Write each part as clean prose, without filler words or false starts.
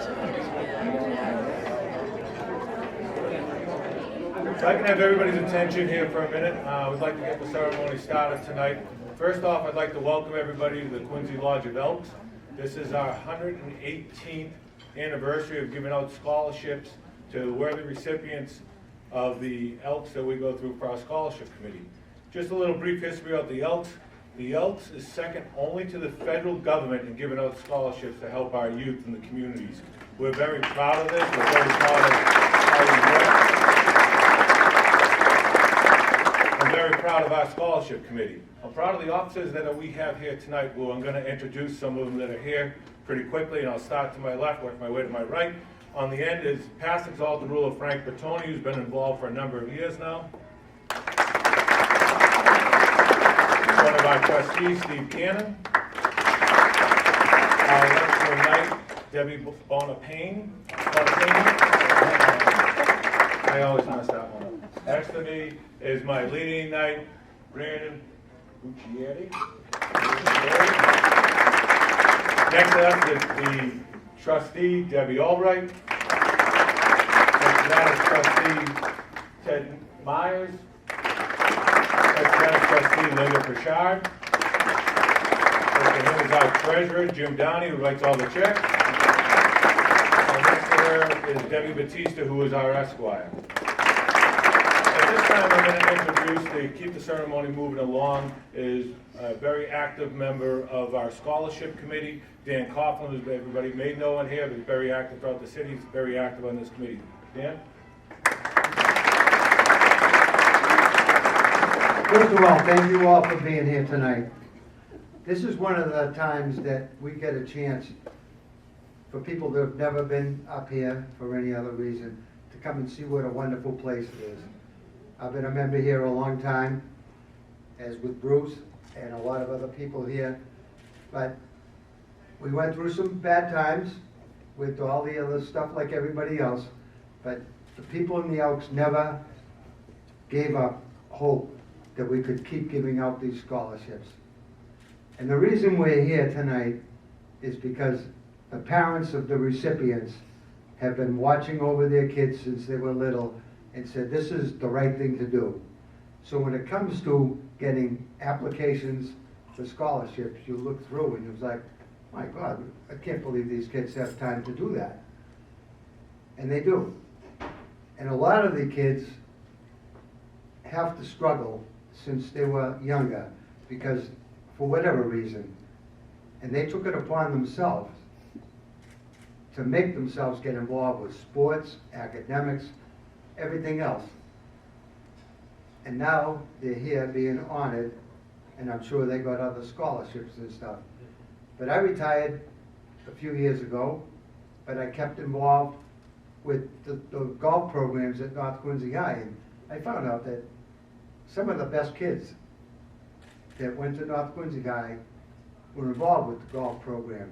If I can have everybody's attention here for a minute, we'd like to get the ceremony started tonight. First off, I'd like to welcome everybody to the Quincy Lodge of Elks. This is our 118th anniversary of giving out scholarships to worthy recipients of the Elks that we go through for our scholarship committee. Just a little brief history of the Elks. The Elks is second only to the federal government in giving out scholarships to help our youth in the communities. We're very proud of this. We're very proud of how we work. I'm very proud of our scholarship committee. I'm proud of the officers that we have here tonight. Well, I'm going to introduce some of them that are here pretty quickly, and I'll start to my left, work my way to my right. On the end is past exalted ruler Frank Bertoni, who's been involved for a number of years now. One of our trustees, Steve Cannon. Our lecturer knight, Debbie Bonapane. I always mess that one up. Next to me is my leading knight, Brandon Buccieri. Next to us is the trustee, Debbie Albright. Next to that is trustee Ted Myers. Next to that is trustee Linda Pritchard. Next to him is our treasurer, Jim Downey, who writes all the checks. And next to her is Debbie Batista, who is our esquire. At this time, I'm going to introduce, to keep the ceremony moving along, is a very active member of our scholarship committee, Dan Coughlin, who everybody may know in here, but he's very active throughout the city. He's very active on this committee. Dan? First of all, thank you all for being here tonight. This is one of the times that we get a chance for people that have never been up here for any other reason to come and see what a wonderful place it is. I've been a member here a long time, as with Bruce and a lot of other people here, but we went through some bad times with all the other stuff like everybody else, but the people in the Elks never gave up hope that we could keep giving out these scholarships. And the reason we're here tonight is because the parents of the recipients have been watching over their kids since they were little and said this is the right thing to do. So when it comes to getting applications for scholarships, you look through and it's like, my God, I can't believe these kids have time to do that. And they do. And a lot of the kids have to struggle since they were younger because for whatever reason, and they took it upon themselves to make themselves get involved with sports, academics, everything else. And now they're here being honored, and I'm sure they got other scholarships and stuff. But I retired a few years ago, but I kept involved with the golf programs at North Quincy High, and I found out that some of the best kids that went to North Quincy High were involved with the golf program.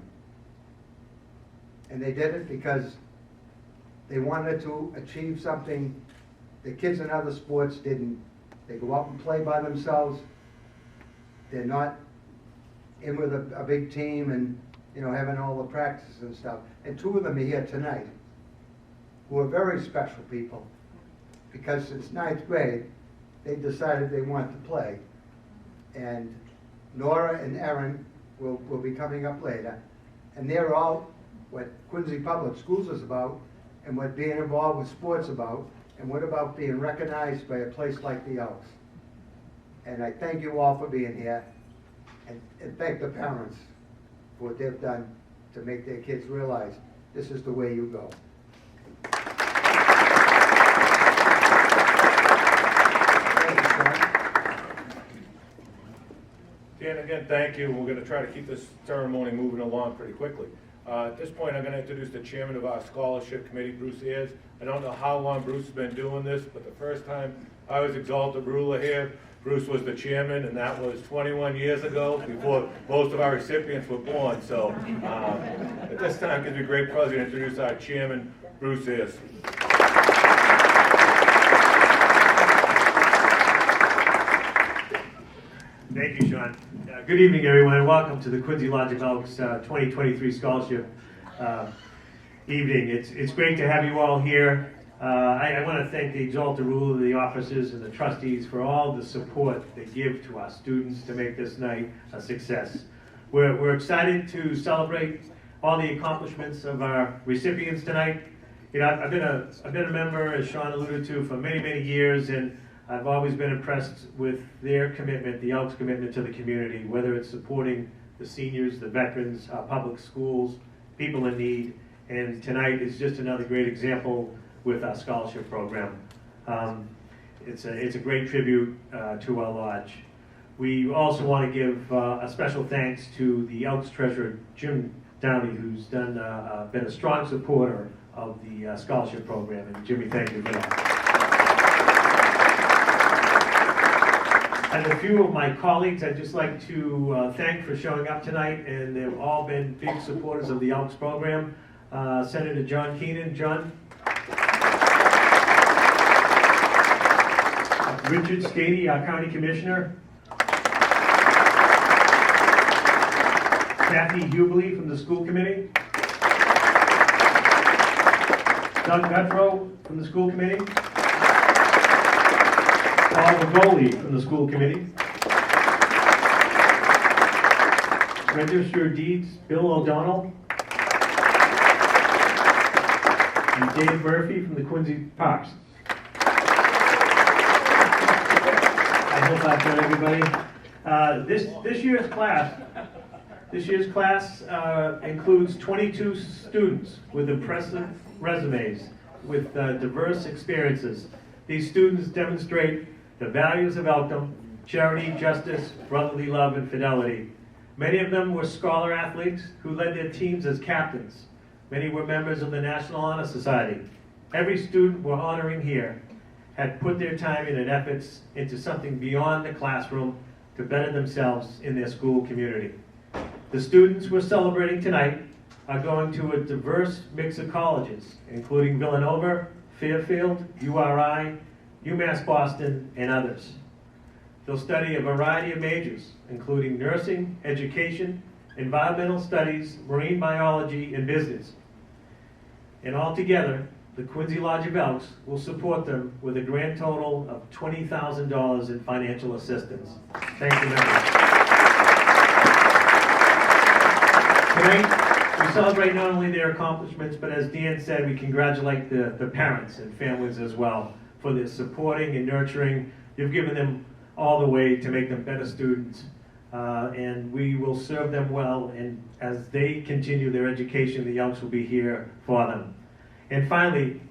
And they did it because they wanted to achieve something the kids in other sports didn't. They go out and play by themselves. They're not in with a big team and, you know, having all the practices and stuff. And two of them are here tonight who are very special people because since ninth grade, they decided they want to play. And Nora and Erin will be coming up later. And they're all what Quincy Public Schools is about and what being involved with sports about and what about being recognized by a place like the Elks. And I thank you all for being here and thank the parents for what they've done to make their kids realize this is the way you go. Dan, again, thank you. We're going to try to keep this ceremony moving along pretty quickly. At this point, I'm going to introduce the chairman of our scholarship committee, Bruce Ayers. I don't know how long Bruce has been doing this, but the first time I was exalted ruler here, Bruce was the chairman, and that was 21 years ago, before most of our recipients were born. So at this time, it gives me great pleasure to introduce our chairman, Bruce Ayers. Thank you, Sean. Good evening, everyone, and welcome to the Quincy Lodge of Elks 2023 Scholarship. evening. It's great to have you all here. I want to thank the Exalted Ruler, the officers, and the trustees for all the support they give to our students to make this night a success. We're excited to celebrate all the accomplishments of our recipients tonight. You know, I've been a member, as Sean alluded to, for many, many years, and I've always been impressed with their commitment, the Elks' commitment to the community, whether it's supporting the seniors, the veterans, our public schools, people in need, and tonight is just another great example with our scholarship program. It's a great tribute to our lodge. We also want to give a special thanks to the Elks treasurer, Jim Downey, who's been a strong supporter of the scholarship program. And Jimmy, thank you for that. And a few of my colleagues I'd just like to thank for showing up tonight, and they've all been big supporters of the Elks program. Senator John Keenan. John. Richard Stady, our county commissioner. Kathy Hubley from the school committee. Doug Guthrow from the school committee. Paul Magoli from the school committee. Register of Deeds, Bill O'Donnell. And Dave Murphy from the Quincy Parks. I hope I've done everybody. This year's class includes 22 students with impressive resumes, with diverse experiences. These students demonstrate the values of Elkham: charity, justice, brotherly love, and fidelity. Many of them were scholar athletes who led their teams as captains. Many were members of the National Honor Society. Every student we're honoring here had put their time and efforts into something beyond the classroom to better themselves in their school community. The students we're celebrating tonight are going to a diverse mix of colleges, including Villanova, Fairfield, URI, UMass Boston, and others. They'll study a variety of majors, including nursing, education, environmental studies, marine biology, and business. And altogether, the Quincy Lodge of Elks will support them with a grand total of $20,000 in financial assistance. Thank you, members. Tonight, we celebrate not only their accomplishments, but as Dan said, we congratulate the parents and families as well for their supporting and nurturing. You've given them all the way to make them better students, and we will serve them well, and as they continue their education, the Elks will be here for them. And finally,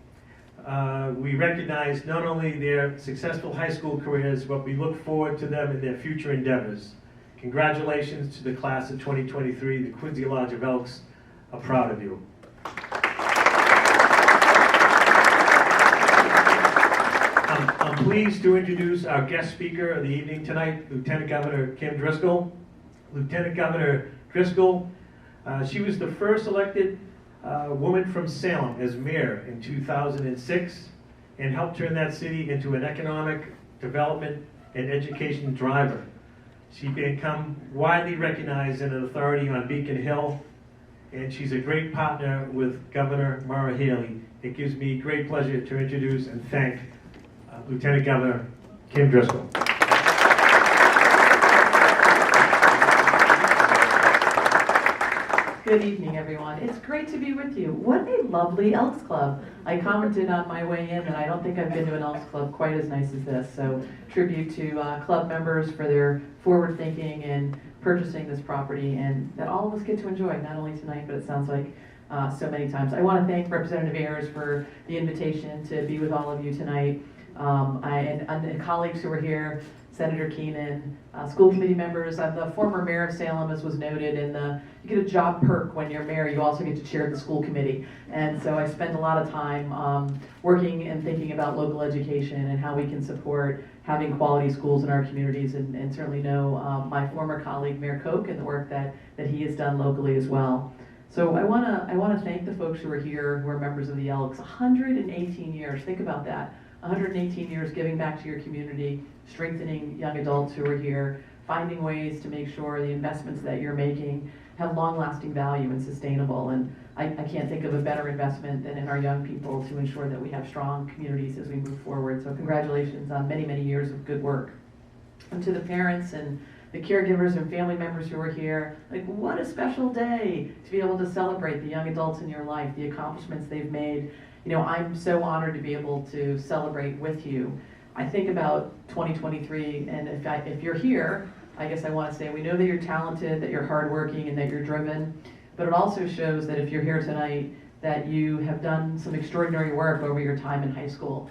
we recognize not only their successful high school careers, but we look forward to them in their future endeavors. Congratulations to the class of 2023. The Quincy Lodge of Elks are proud of you. I'm pleased to introduce our guest speaker of the evening tonight, Lieutenant Governor Kim Driscoll. Lieutenant Governor Driscoll, she was the first elected woman from Salem as mayor in 2006 and helped turn that city into an economic development and education driver. She became widely recognized and an authority on Beacon Hill, and she's a great partner with Governor Maura Healey. It gives me great pleasure to introduce and thank Lieutenant Governor Kim Driscoll. Good evening, everyone. It's great to be with you. What a lovely Elks Club. I commented on my way in that I don't think I've been to an Elks Club quite as nice as this. So tribute to club members for their forward thinking and purchasing this property, and that all of us get to enjoy, not only tonight, but it sounds like so many times. I want to thank Representative Ayers for the invitation to be with all of you tonight. And the colleagues who are here, Senator Keenan, school committee members. I'm the former mayor of Salem, as was noted, and you get a job perk when you're mayor. You also get to chair the school committee. And so I spend a lot of time working and thinking about local education and how we can support having quality schools in our communities, and certainly know my former colleague, Mayor Koch, and the work that he has done locally as well. So I want to thank the folks who are here, who are members of the Elks. 118 years, think about that. 118 years giving back to your community, strengthening young adults who are here, finding ways to make sure the investments that you're making have long-lasting value and sustainable. And I can't think of a better investment than in our young people to ensure that we have strong communities as we move forward. So congratulations on many, many years of good work. And to the parents and the caregivers and family members who are here, like, what a special day to be able to celebrate the young adults in your life, the accomplishments they've made. You know, I'm so honored to be able to celebrate with you. I think about 2023, and if you're here, I guess I want to say we know that you're talented, that you're hardworking, and that you're driven, but it also shows that if you're here tonight, that you have done some extraordinary work over your time in high school.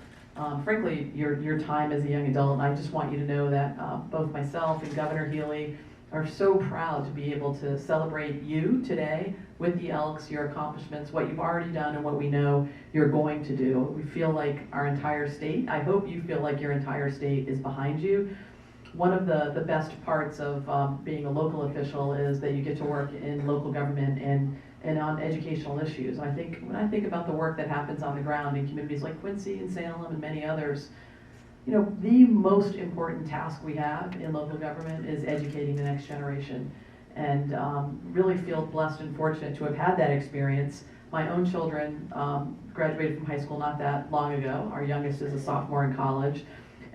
Frankly, your time as a young adult, and I just want you to know that both myself and Governor Healy are so proud to be able to celebrate you today with the Elks, your accomplishments, what you've already done, and what we know you're going to do. We feel like our entire state, I hope you feel like your entire state is behind you. One of the best parts of being a local official is that you get to work in local government and on educational issues. And when I think about the work that happens on the ground in communities like Quincy and Salem and many others, you know, the most important task we have in local government is educating the next generation. And really feel blessed and fortunate to have had that experience. My own children graduated from high school not that long ago. Our youngest is a sophomore in college.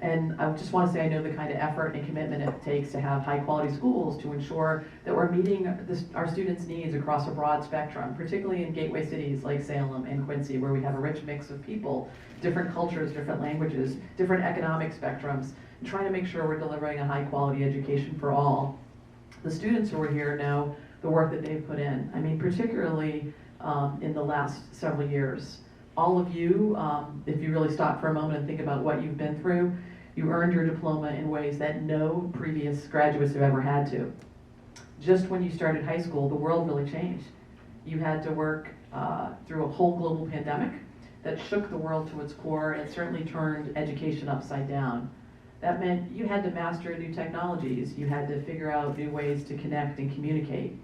And I just want to say I know the kind of effort and commitment it takes to have high quality schools to ensure that we're meeting our students' needs across a broad spectrum, particularly in gateway cities like Salem and Quincy, where we have a rich mix of people, different cultures, different languages, different economic spectrums, and trying to make sure we're delivering a high quality education for all. The students who are here know the work that they've put in. I mean, particularly in the last several years. All of you, if you really stop for a moment and think about what you've been through, you earned your diploma in ways that no previous graduates have ever had to. Just when you started high school, the world really changed. You had to work through a whole global pandemic that shook the world to its core and certainly turned education upside down. That meant you had to master new technologies. You had to figure out new ways to connect and communicate.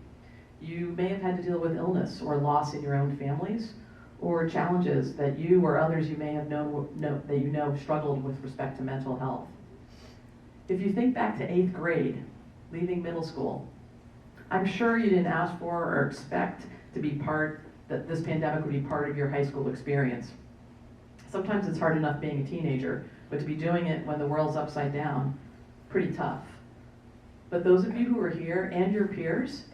You may have had to deal with illness or loss in your own families, or challenges that you or others you may have known struggled with respect to mental health. If you think back to 8th grade, leaving middle school, I'm sure you didn't ask for or expect to be that this pandemic would be part of your high school experience. Sometimes it's hard enough being a teenager, but to be doing it when the world's upside down, pretty tough. But those of you who are here and your peers,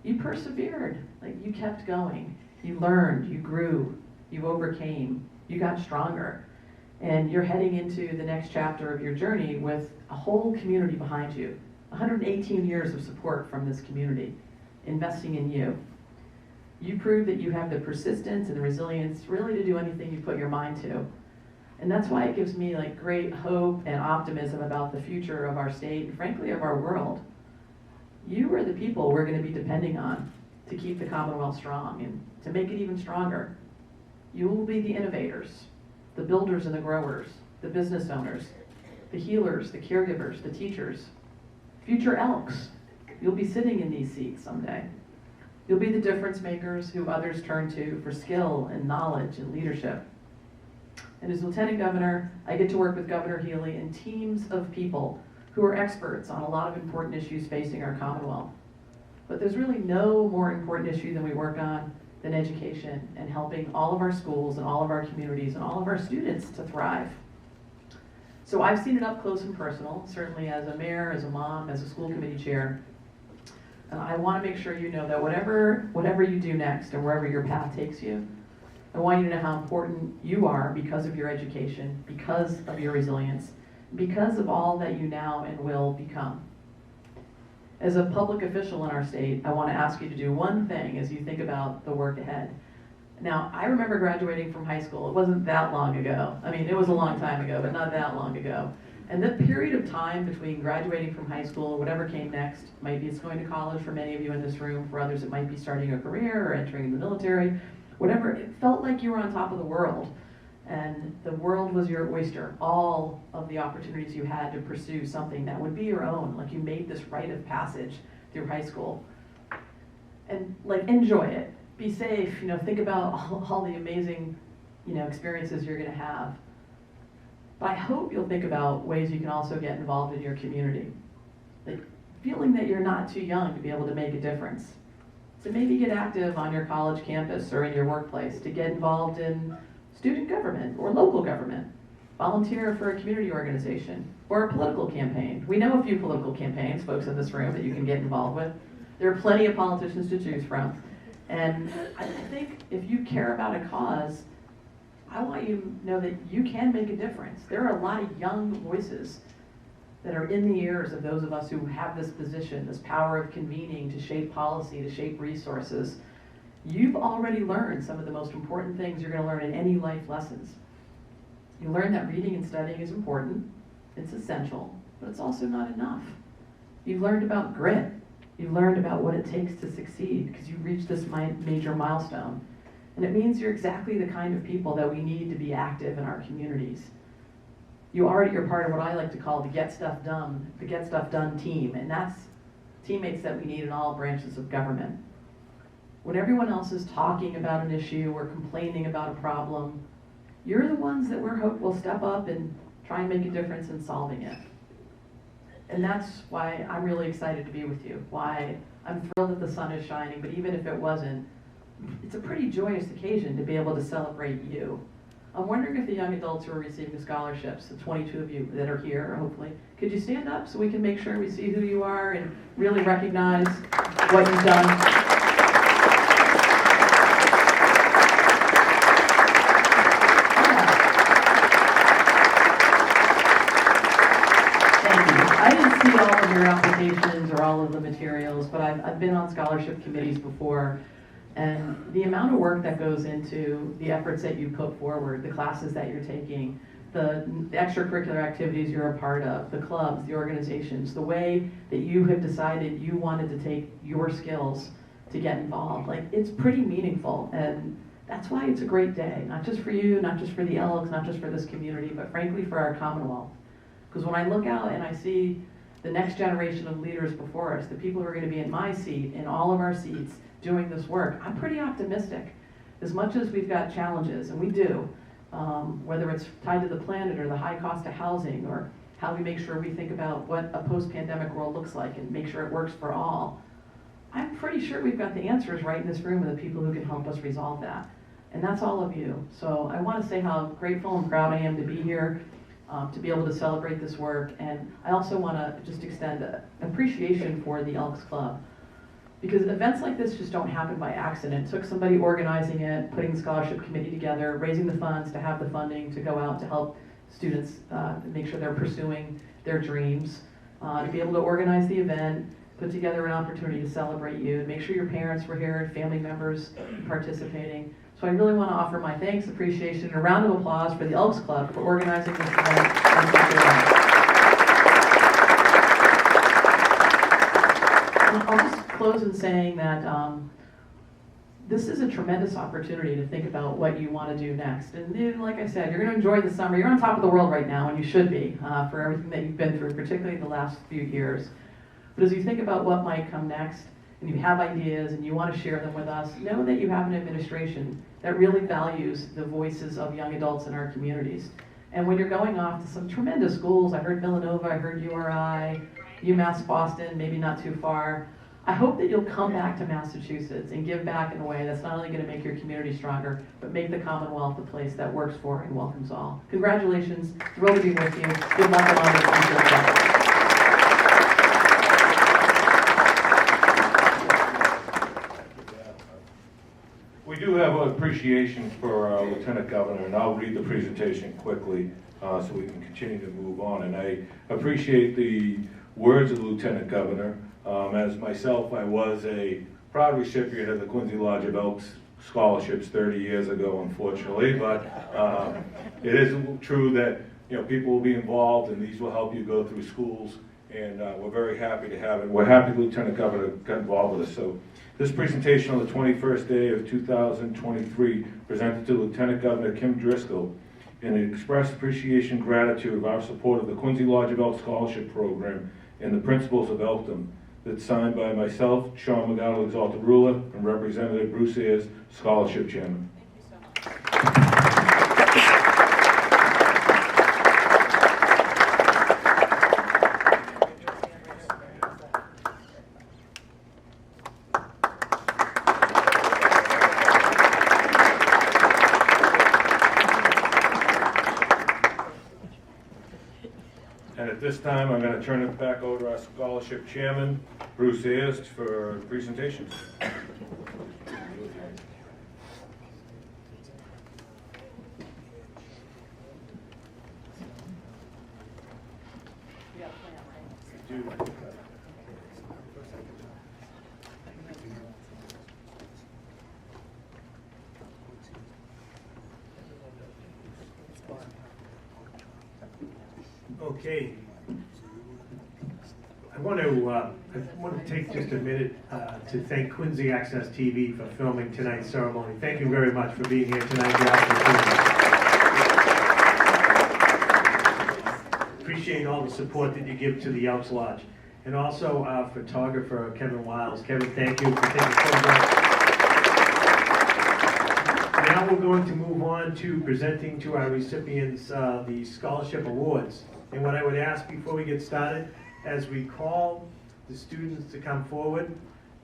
you persevered, like you kept going. You learned, you grew, you overcame, you got stronger, and you're heading into the next chapter of your journey with a whole community behind you. 118 years of support from this community, investing in you. You prove that you have the persistence and the resilience really to do anything you put your mind to. And that's why it gives me like great hope and optimism about the future of our state and frankly of our world. You are the people we're going to be depending on to keep the Commonwealth strong and to make it even stronger. You will be the innovators, the builders and the growers, the business owners, the healers, the caregivers, the teachers, future Elks. You'll be sitting in these seats someday. You'll be the difference makers who others turn to for skill and knowledge and leadership. And as Lieutenant Governor, I get to work with Governor Healy and teams of people who are experts on a lot of important issues facing our Commonwealth. But there's really no more important issue than we work on than education and helping all of our schools and all of our communities and all of our students to thrive. So I've seen it up close and personal, certainly as a mayor, as a mom, as a school committee chair. I want to make sure you know that whatever you do next and wherever your path takes you, I want you to know how important you are because of your education, because of your resilience, because of all that you now and will become. As a public official in our state, I want to ask you to do one thing as you think about the work ahead. Now, I remember graduating from high school. It wasn't that long ago. I mean, it was a long time ago, but not that long ago. And the period of time between graduating from high school, whatever came next, maybe it's going to college for many of you in this room. For others, it might be starting a career or entering the military. Whatever, it felt like you were on top of the world. And the world was your oyster. All of the opportunities you had to pursue something that would be your own, like you made this rite of passage through high school. And like, enjoy it. Be safe, think about all the amazing, experiences you're gonna have. But I hope you'll think about ways you can also get involved in your community. Like, feeling that you're not too young to be able to make a difference. to maybe get active on your college campus or in your workplace, to get involved in student government or local government, volunteer for a community organization or a political campaign. We know a few political campaigns, folks in this room, that you can get involved with. There are plenty of politicians to choose from. And I think if you care about a cause, I want you to know that you can make a difference. There are a lot of young voices that are in the ears of those of us who have this position, this power of convening to shape policy, to shape resources. You've already learned some of the most important things you're going to learn in any life lessons. You learn that reading and studying is important, it's essential, but it's also not enough. You've learned about grit. You've learned about what it takes to succeed because you've reached this major milestone. And it means you're exactly the kind of people that we need to be active in our communities. You already are part of what I like to call the Get Stuff Done team, and that's teammates that we need in all branches of government. When everyone else is talking about an issue or complaining about a problem, you're the ones that we're hope will step up and try and make a difference in solving it. And that's why I'm really excited to be with you, why I'm thrilled that the sun is shining, but even if it wasn't, it's a pretty joyous occasion to be able to celebrate you. I'm wondering if the young adults who are receiving scholarships, the 22 of you that are here, hopefully, could you stand up so we can make sure we see who you are and really recognize what you've done? All of your applications or all of the materials, but I've been on scholarship committees before, and the amount of work that goes into the efforts that you put forward, the classes that you're taking, the extracurricular activities you're a part of, the clubs, the organizations, the way that you have decided you wanted to take your skills to get involved, like, it's pretty meaningful, and that's why it's a great day, not just for you, not just for the Elks, not just for this community, but frankly for our Commonwealth. Because when I look out and I see the next generation of leaders before us, the people who are going to be in my seat, in all of our seats, doing this work, I'm pretty optimistic. As much as we've got challenges, and we do, whether it's tied to the planet or the high cost of housing, or how we make sure we think about what a post-pandemic world looks like and make sure it works for all, I'm pretty sure we've got the answers right in this room with the people who can help us resolve that. And that's all of you. So I want to say how grateful and proud I am to be here, to be able to celebrate this work. And I also want to just extend an appreciation for the Elks Club, because events like this just don't happen by accident. It took somebody organizing it, putting the scholarship committee together, raising the funds to have the funding to go out to help students make sure they're pursuing their dreams, to be able to organize the event, put together an opportunity to celebrate you, and make sure your parents were here and family members participating. So I really want to offer my thanks, appreciation, and a round of applause for the Elks Club for organizing this event. I'll just close in saying that this is a tremendous opportunity to think about what you want to do next. And then, like I said, you're going to enjoy the summer. You're on top of the world right now, and you should be, for everything that you've been through, particularly the last few years. But as you think about what might come next, and you have ideas and you want to share them with us, know that you have an administration that really values the voices of young adults in our communities. And when you're going off to some tremendous schools, I heard Villanova, I heard URI, UMass Boston, maybe not too far, I hope that you'll come back to Massachusetts and give back in a way that's not only going to make your community stronger, but make the Commonwealth a place that works for and welcomes all. Congratulations, thrilled to be with you. Good luck on all your future. We do have an appreciation for our Lieutenant Governor, and I'll read the presentation quickly so we can continue to move on. And I appreciate the words of the Lieutenant Governor. As myself, I was a proud recipient of the Quincy Lodge of Elks scholarships 30 years ago, unfortunately, but it is true that people will be involved, and these will help you go through schools, and we're very happy to have it. We're happy the Lieutenant Governor got involved with us. So this presentation on the 21st day of 2023 presented to Lieutenant Governor Kim Driscoll in express appreciation and gratitude of our support of the Quincy Lodge of Elks Scholarship Program and the principles of Elkdom. That's signed by myself, Sean McGonigal, Exalted Ruler, and Representative Bruce Ayers, Scholarship Chairman. And at this time, I'm going to turn it back over to our scholarship chairman, Bruce Ayers, for presentations. Okay. I want to take just a minute to thank Quincy Access TV for filming tonight's ceremony. Thank you very much for being here tonight. Appreciate all the support that you give to the Elks Lodge. And also our photographer, Kevin Wiles. Kevin, thank you for taking photographs. Now we're going to move on to presenting to our recipients the scholarship awards. And what I would ask before we get started, as we call the students to come forward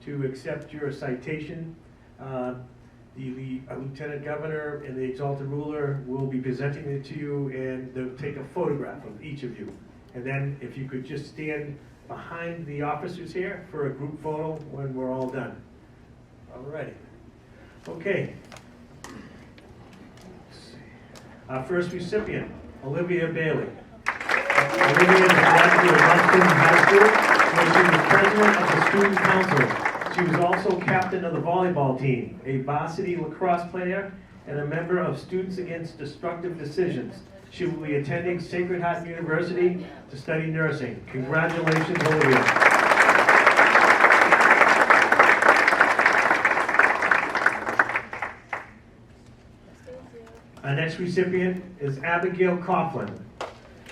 to accept your citation, the Lieutenant Governor and the Exalted Ruler will be presenting it to you, and they'll take a photograph of each of you. And then if you could just stand behind the officers here for a group photo when we're all done. All righty. Okay. Our first recipient, Olivia Bailey. Olivia is a graduate of Elkton High School, where she was president of the student council. She was also captain of the volleyball team, a varsity lacrosse player, and a member of Students Against Destructive Decisions. She will be attending Sacred Heart University to study nursing. Congratulations, Olivia. Our next recipient is Abigail Coughlin.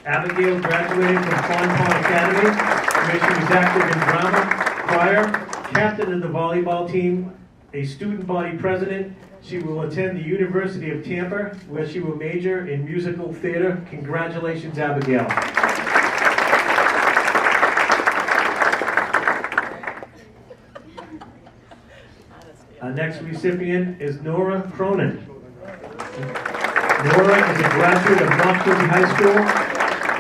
Abigail graduated from Fonpont Academy, where she was active in drama, choir, captain of the volleyball team, a student body president. She will attend the University of Tampa, where she will major in musical theater. Congratulations, Abigail. Our next recipient is Nora Cronin. Nora is a graduate of North Quincy High School,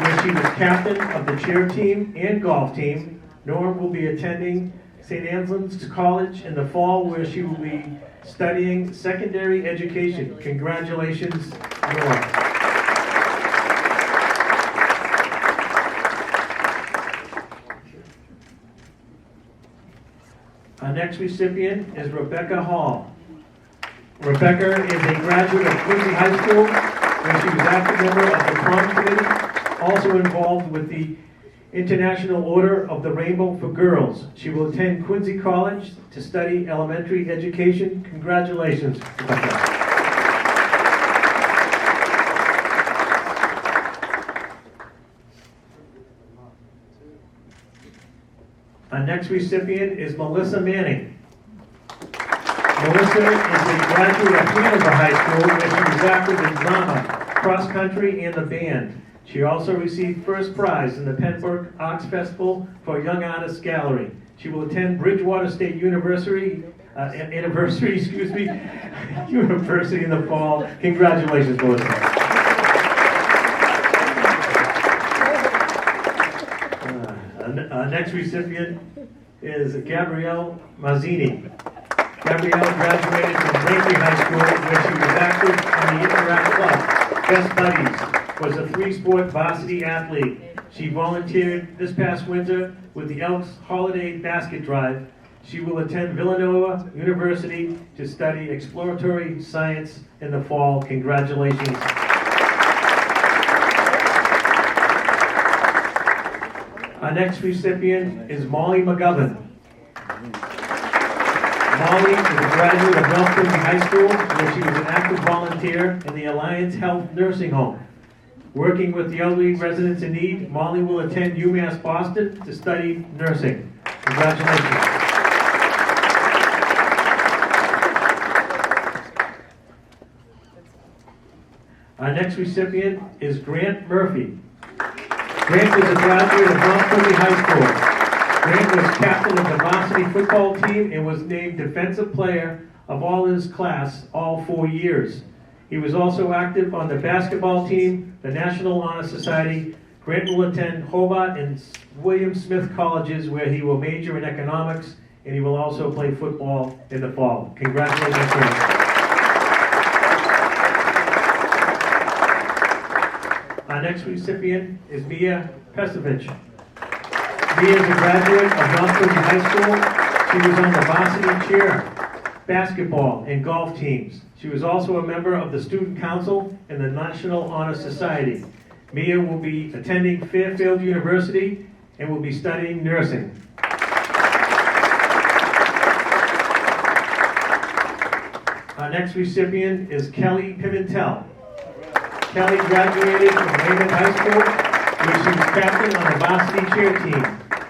where she was captain of the cheer team and golf team. Nora will be attending St. Anselm's College in the fall, where she will be studying secondary education. Congratulations, Nora. Our next recipient is Rebecca Hall. Rebecca is a graduate of Quincy High School, where she was active member of the prom committee, also involved with the International Order of the Rainbow for Girls. She will attend Quincy College to study elementary education. Congratulations, Rebecca. Our next recipient is Melissa Manning. Melissa is a graduate of Hanover High School, where she was active in drama, cross country, and the band. She also received first prize in the Pembroke Arts Festival for Young Artists Gallery. She will attend Bridgewater State University University in the fall. Congratulations, Melissa. Our next recipient is Gabrielle Mazzini. Gabrielle graduated from Lakeview High School, where she was active in the Interact Club. Best Buddies, was a three-sport varsity athlete. She volunteered this past winter with the Elks Holiday Basket Drive. She will attend Villanova University to study exploratory science in the fall. Congratulations. Our next recipient is Molly McGovern. Molly is a graduate of North Quincy High School, where she was an active volunteer in the Alliance Health Nursing Home. Working with the elderly residents in need, Molly will attend UMass Boston to study nursing. Congratulations. Our next recipient is Grant Murphy. Grant is a graduate of North Quincy High School. Grant was captain of the varsity football team and was named defensive player of all his class all 4 years. He was also active on the basketball team, the National Honor Society, Grant will attend Hobart and William Smith Colleges, where he will major in economics, and he will also play football in the fall. Congratulations, Grant. Our next recipient is Mia Pesovich. Mia is a graduate of North Quincy High School. She was on the varsity cheer, basketball, and golf teams. She was also a member of the Student Council and the National Honor Society. Mia will be attending Fairfield University and will be studying nursing. Our next recipient is Kelly Pimentel. Kelly graduated from Raymond High School, where she was captain on the varsity cheer team,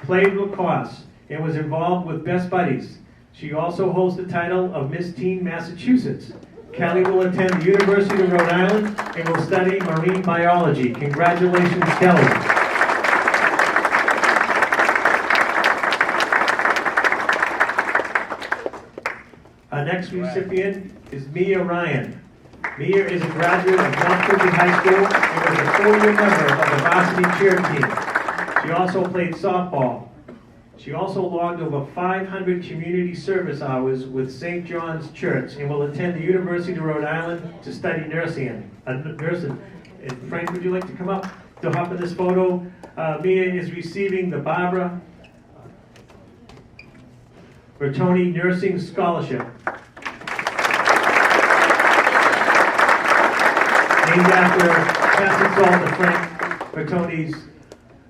played lacrosse, and was involved with Best Buddies. She also holds the title of Miss Teen Massachusetts. Kelly will attend the University of Rhode Island and will study marine biology. Congratulations, Kelly. Our next recipient is Mia Ryan. Mia is a graduate of North Quincy High School and was a 4-year member of the varsity cheer team. She also played softball. She also logged over 500 community service hours with St. John's Church and will attend the University of Rhode Island to study nursing. And Frank, would you like to come up to hop in this photo? Mia is receiving the Barbara Bertoni Nursing Scholarship, named after Pastor Salt of Frank Bertoni's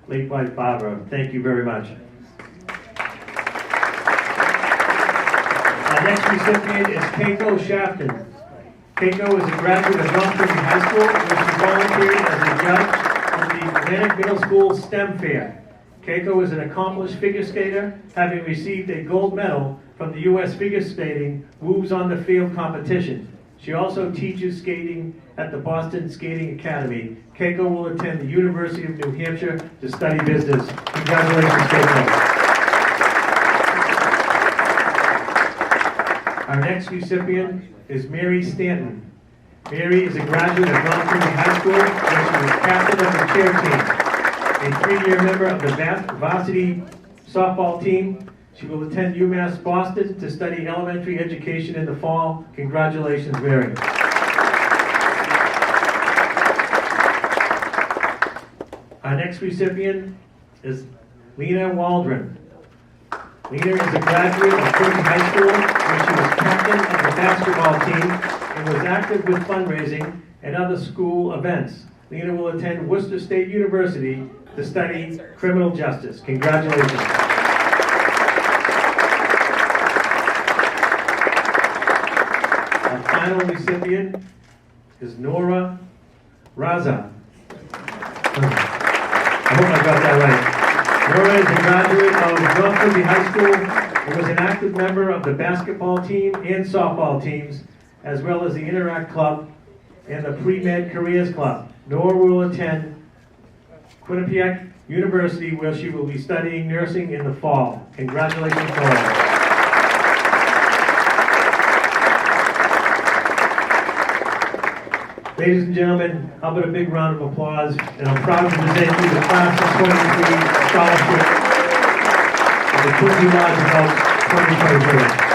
late wife Barbara. Thank you very much. Our next recipient is Keiko Shafton. Keiko is a graduate of North Quincy High School, where she volunteered as a judge of the Atlantic Middle School STEM Fair. Keiko is an accomplished figure skater, having received a gold medal from the U.S. Figure Skating Moves on the Field competition. She also teaches skating at the Boston Skating Academy. Keiko will attend the University of New Hampshire to study business. Congratulations, Keiko. Our next recipient is Mary Stanton. Mary is a graduate of North Quincy High School, where she was captain of the cheer team, a 3-year member of the varsity softball team. She will attend UMass Boston to study elementary education in the fall. Congratulations, Mary. Our next recipient is Lena Waldron. Lena is a graduate of Quincy High School, where she was captain of the basketball team and was active with fundraising and other school events. Lena will attend Worcester State University to study criminal justice. Congratulations. Our final recipient is Nora Raza. I hope I got that right. Nora is a graduate of North Quincy High School and was an active member of the basketball team and softball teams, as well as the Interact Club and the Pre-Med Careers Club. Nora will attend Quinnipiac University, where she will be studying nursing in the fall. Congratulations, Nora. Ladies and gentlemen, how about a big round of applause? And I'm proud to present you the Class of 23 Scholarship of the Quincy Lodge of Elks 2023.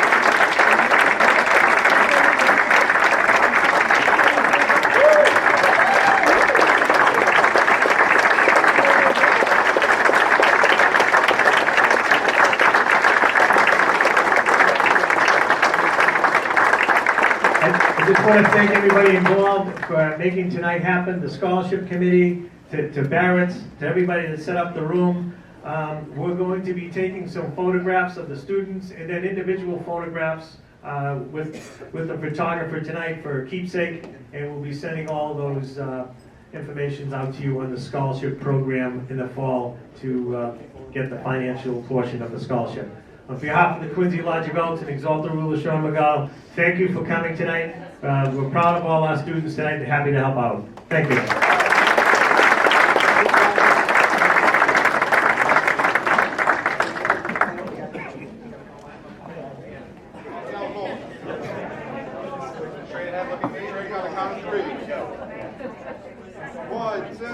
I just want to thank everybody involved for making tonight happen, the scholarship committee, to Barrett's, to everybody that set up the room. We're going to be taking some photographs of the students and then individual photographs with the photographer tonight for keepsake, and we'll be sending all those information out to you on the scholarship program in the fall to get the financial portion of the scholarship. On behalf of the Quincy Lodge of Elks and Exalted Ruler Sean McGall, thank you for coming tonight. We're proud of all our students tonight and happy to help out. Thank you. Straight ahead, look at me, right on the count of 3. 1, 2.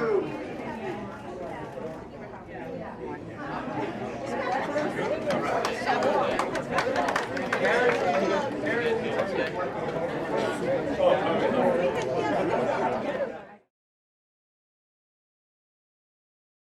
Good.